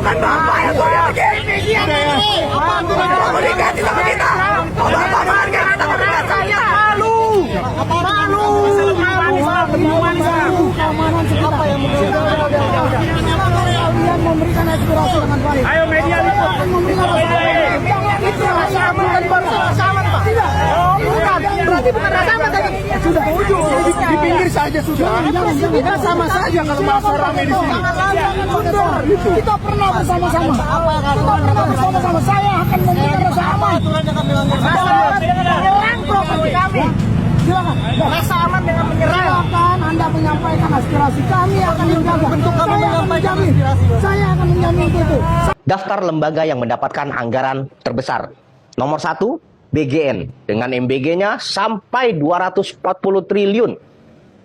bukan Bapak yang sudah begini. Kamu diganti sama kita. Kalau Bapak menghargai kita berdua, saya malu. Malu. Keamanan siapa yang memberikan aspirasi dengan baik? Ayo media liput. Jangan itu rasa aman dan baru rasa aman, Pak. Tidak. Bukan. Berarti bukan rasa aman tadi. Sudah di pinggir saja sudah. Kita sama saja kalau masa ramai di sini. Kita pernah bersama-sama. Kita pernah bersama-sama. Saya akan memberikan rasa aman. Menyerang properti kami. Silakan. Rasa aman dengan menyerang. Silakan Anda menyampaikan aspirasi kami akan menjaga. Bentuk kami menyampaikan aspirasi. Saya akan menjamin itu. Daftar lembaga yang mendapatkan anggaran terbesar. Nomor 1, BGN. Dengan MBG-nya sampai 240 triliun.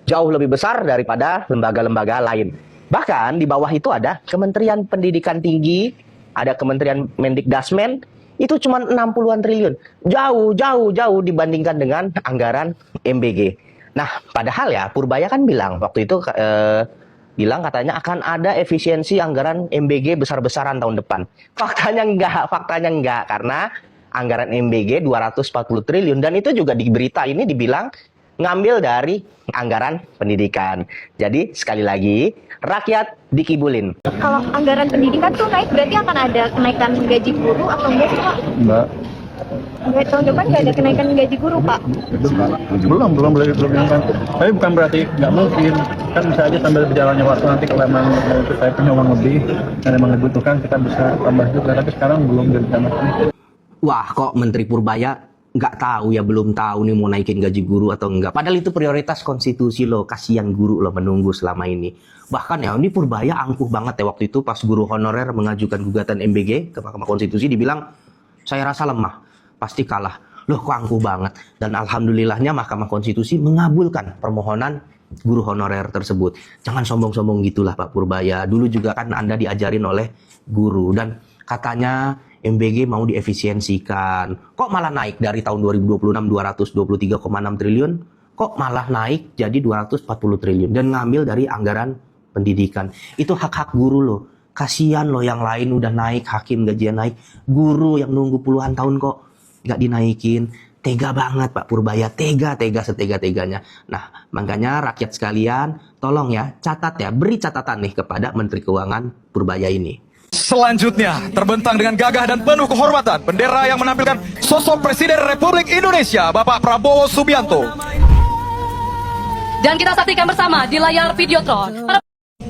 Jauh lebih besar daripada lembaga-lembaga lain. Bahkan di bawah itu ada Kementerian Pendidikan Tinggi, ada Kementerian Mendikdasmen, itu cuma 60-an triliun. Jauh dibandingkan dengan anggaran MBG. Nah, padahal ya Purbaya kan bilang, waktu itu bilang katanya akan ada efisiensi anggaran MBG besar-besaran tahun depan. Faktanya enggak, karena anggaran MBG 240 triliun, dan itu juga di berita ini dibilang ngambil dari anggaran pendidikan. Jadi sekali lagi, rakyat dikibulin. Kalau anggaran pendidikan tuh naik, berarti akan ada kenaikan gaji guru atau enggak sih, Pak? Enggak. Enggak, tahun depan nggak ada kenaikan gaji guru, Pak? Belum kan. Tapi bukan berarti nggak mungkin. Kan bisa aja sambil berjalannya waktu nanti kalau emang saya punya uang lebih dan emang dibutuhkan, kita bisa tambah juga. Tapi sekarang belum direncanakan. Wah, kok Menteri Purbaya nggak tahu ya, belum tahu nih mau naikin gaji guru atau enggak. Padahal itu prioritas konstitusi loh, kasihan guru loh menunggu selama ini. Bahkan ya, ini Purbaya angkuh banget ya waktu itu pas guru honorer mengajukan gugatan MBG ke Mahkamah Konstitusi, dibilang, saya rasa lemah, pasti kalah. Loh, kok angkuh banget. Dan alhamdulillahnya Mahkamah Konstitusi mengabulkan permohonan guru honorer tersebut. Jangan sombong-sombong gitulah Pak Purbaya. Dulu juga kan Anda diajarin oleh guru, dan katanya MBG mau diefisiensikan. Kok malah naik dari tahun 2026 223,6 triliun, kok malah naik jadi 240 triliun dan ngambil dari anggaran pendidikan. Itu hak-hak guru loh. Kasihan loh, yang lain udah naik, hakim gajinya naik, guru yang nunggu puluhan tahun kok nggak dinaikin. Tega banget Pak Purbaya, tega setega-teganya. Nah, makanya rakyat sekalian, tolong ya, catat ya, beri catatan nih kepada Menteri Keuangan Purbaya ini. Selanjutnya, terbentang dengan gagah dan penuh kehormatan, bendera yang menampilkan sosok Presiden Republik Indonesia, Bapak Prabowo Subianto. Dan kita saksikan bersama di layar Videotron.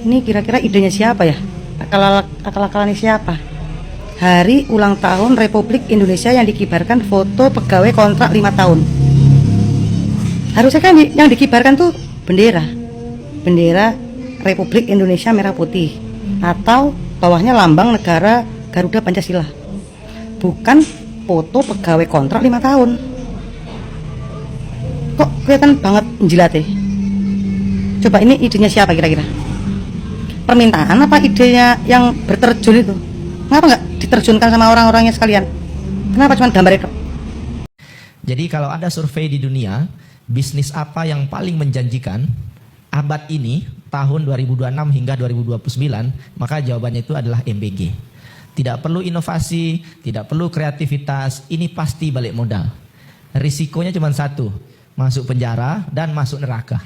Ini kira-kira idenya siapa ya? Akal-akalannya siapa? Hari ulang tahun Republik Indonesia yang dikibarkan foto pegawai kontrak 5 tahun. Harusnya kan yang dikibarkan tuh bendera Republik Indonesia merah putih, atau bawahnya lambang negara Garuda Pancasila. Bukan foto pegawai kontrak 5 tahun. Kok kelihatan banget menjilat ya? Coba ini idenya siapa kira-kira? Permintaan apa idenya yang berterjun itu? Kenapa nggak diterjunkan sama orang-orangnya sekalian? Kenapa cuma gambarnya? Jadi kalau ada survei di dunia, bisnis apa yang paling menjanjikan abad ini, tahun 2026 hingga 2029, maka jawabannya itu adalah MBG. Tidak perlu inovasi, tidak perlu kreativitas, ini pasti balik modal. Risikonya cuma satu, masuk penjara dan masuk neraka.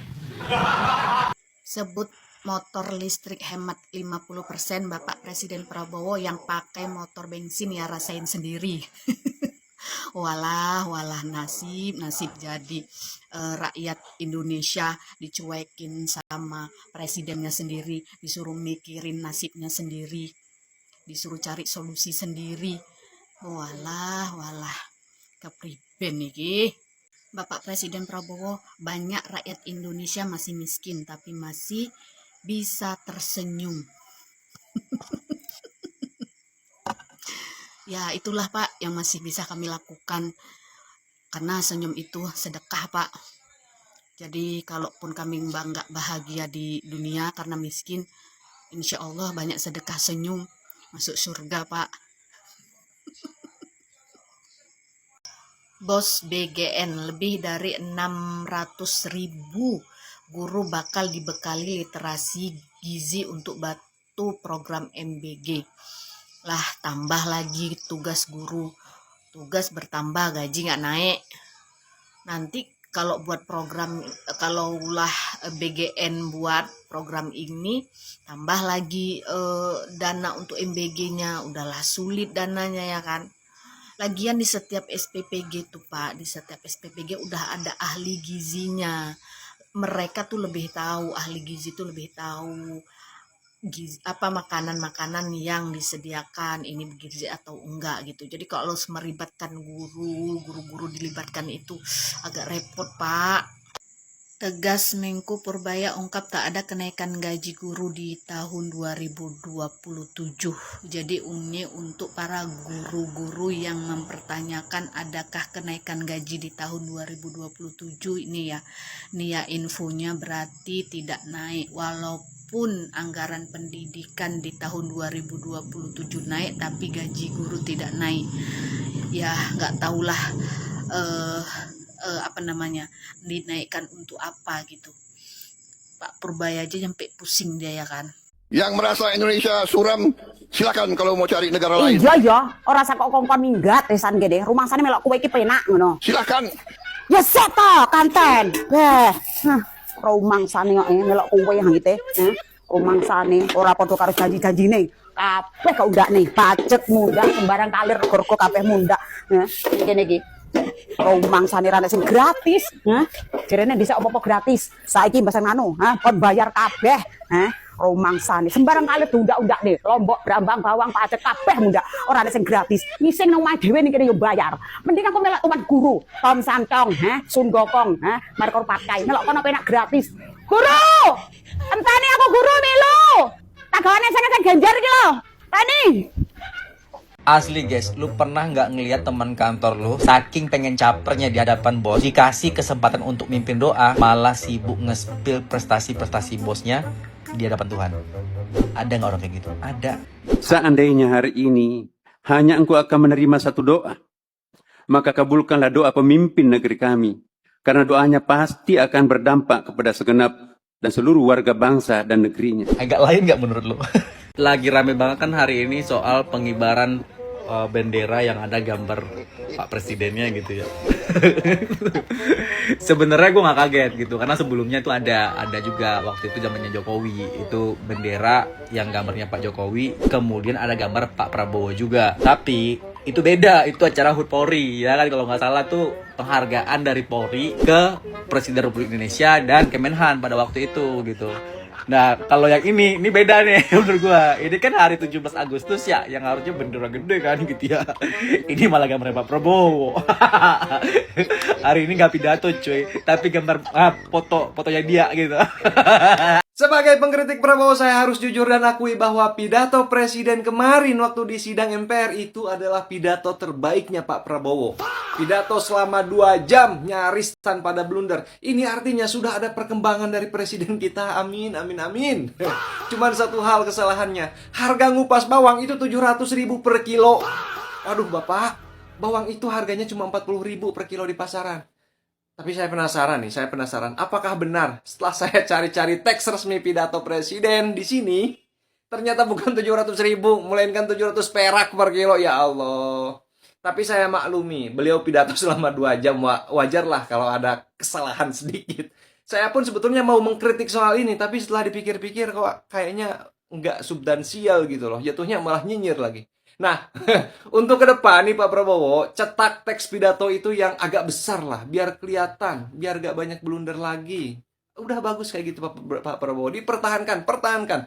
Sebut motor listrik hemat 50%, Bapak Presiden Prabowo yang pakai motor bensin ya rasain sendiri. Walah nasib jadi rakyat Indonesia dicuekin sama presidennya sendiri, disuruh mikirin nasibnya sendiri, disuruh cari solusi sendiri. Walah kepriben iki. Bapak Presiden Prabowo, banyak rakyat Indonesia masih miskin tapi masih bisa tersenyum. Ya itulah Pak yang masih bisa kami lakukan, karena senyum itu sedekah Pak. Jadi kalaupun kami nggak bahagia di dunia karena miskin, insya Allah banyak sedekah senyum, masuk surga Pak. Bos BGN, lebih dari 600.000 guru bakal dibekali literasi gizi untuk bantu program MBG. lah tambah lagi tugas guru, tugas bertambah gaji nggak naik. Nanti kalau buat program, kalaulah BGN buat program ini tambah lagi dana untuk MBG-nya, udahlah sulit dananya ya kan. Lagian di setiap SPPG tuh Pak, di setiap SPPG udah ada ahli gizinya. Mereka tuh lebih tahu, ahli gizi tuh lebih tahu apa makanan-makanan yang disediakan ini bergizi atau enggak gitu. Jadi kalau melibatkan guru-guru dilibatkan itu agak repot Pak. Tegas Menko Purbaya ungkap tak ada kenaikan gaji guru di tahun 2027. Jadi ini untuk para guru-guru yang mempertanyakan adakah kenaikan gaji di tahun 2027 ini ya. Ini ya infonya berarti tidak naik, walaupun anggaran pendidikan di tahun 2027 naik tapi gaji guru tidak naik. Ya nggak tahulah dinaikkan untuk apa gitu. Pak Purbaya aja sampai pusing dia ya kan. Yang merasa Indonesia suram, silakan kalau mau cari negara lain. Iya ya, ora sak kok kongkon minggat resan gede. Rumah sana melok kowe iki penak ngono. Silakan. Ya seto kanten. Rumah sana kok melok kowe hang ite. Rumah sana ora padha karo janji-janjine. Kabeh kok ndak nih, pacet muda sembarang kalir rego kabeh munda. Kene iki. Rumah sana rada sing gratis, jarene dhisik apa-apa gratis. Saiki mbasan ngono, kon bayar kabeh, Rumah sana sembarang kali undak-undak nih, Lombok, Brambang, Bawang, pacet kabeh mundak. Ora ada sing gratis. Ngising nang omah dhewe ning kene yo bayar. Mending aku melok tuan guru, Tom Santong, Sun Gokong, Markor Patkai. Melok kono penak gratis. Guru! Enteni aku guru milu. Tak gawane sing genjar iki lho. Tani. Asli guys, lu pernah nggak ngelihat teman kantor lu saking pengen capernya di hadapan bos, dikasih kesempatan untuk mimpin doa, malah sibuk nge-spill prestasi-prestasi bosnya di hadapan Tuhan? Ada nggak orang kayak gitu? Ada. Seandainya hari ini hanya engkau akan menerima satu doa, maka kabulkanlah doa pemimpin negeri kami, karena doanya pasti akan berdampak kepada segenap dan seluruh warga bangsa dan negerinya. Agak lain nggak menurut lu? Lagi rame banget kan hari ini soal pengibaran bendera yang ada gambar Pak Presidennya gitu ya. Sebenarnya gue nggak kaget gitu, karena sebelumnya itu ada juga waktu itu zamannya Jokowi, itu bendera yang gambarnya Pak Jokowi, kemudian ada gambar Pak Prabowo juga. Tapi itu beda, itu acara HUT Polri ya kan, kalau nggak salah tuh penghargaan dari Polri ke Presiden Republik Indonesia dan Kemenhan pada waktu itu gitu. Nah, kalau yang ini beda nih menurut gua. Ini kan hari 17 Agustus ya, yang harusnya bendera gede kan gitu ya. Ini malah gambar Pak Prabowo. Hari ini nggak pidato cuy, tapi gambar fotonya dia gitu. Sebagai pengkritik Prabowo, saya harus jujur dan akui bahwa pidato Presiden kemarin waktu di sidang MPR itu adalah pidato terbaiknya Pak Prabowo. Pidato selama 2 jam, nyaris tanpa ada blunder. Ini artinya sudah ada perkembangan dari Presiden kita. Amin, amin, amin. Cuman satu hal kesalahannya. Harga ngupas bawang itu 700.000 per kilo. Aduh Bapak, bawang itu harganya cuma 40.000 per kilo di pasaran. Tapi saya penasaran, apakah benar setelah saya cari-cari teks resmi pidato Presiden di sini, ternyata bukan 700.000, melainkan 700 perak per kilo, ya Allah. Tapi saya maklumi, beliau pidato selama 2 jam, wajarlah kalau ada kesalahan sedikit. Saya pun sebetulnya mau mengkritik soal ini, tapi setelah dipikir-pikir kok kayaknya nggak substansial gitu loh, jatuhnya malah nyinyir lagi. Nah, untuk ke depan nih Pak Prabowo, cetak teks pidato itu yang agak besar lah, biar kelihatan, biar gak banyak blunder lagi. Udah bagus kayak gitu Pak Prabowo, dipertahankan, pertahankan.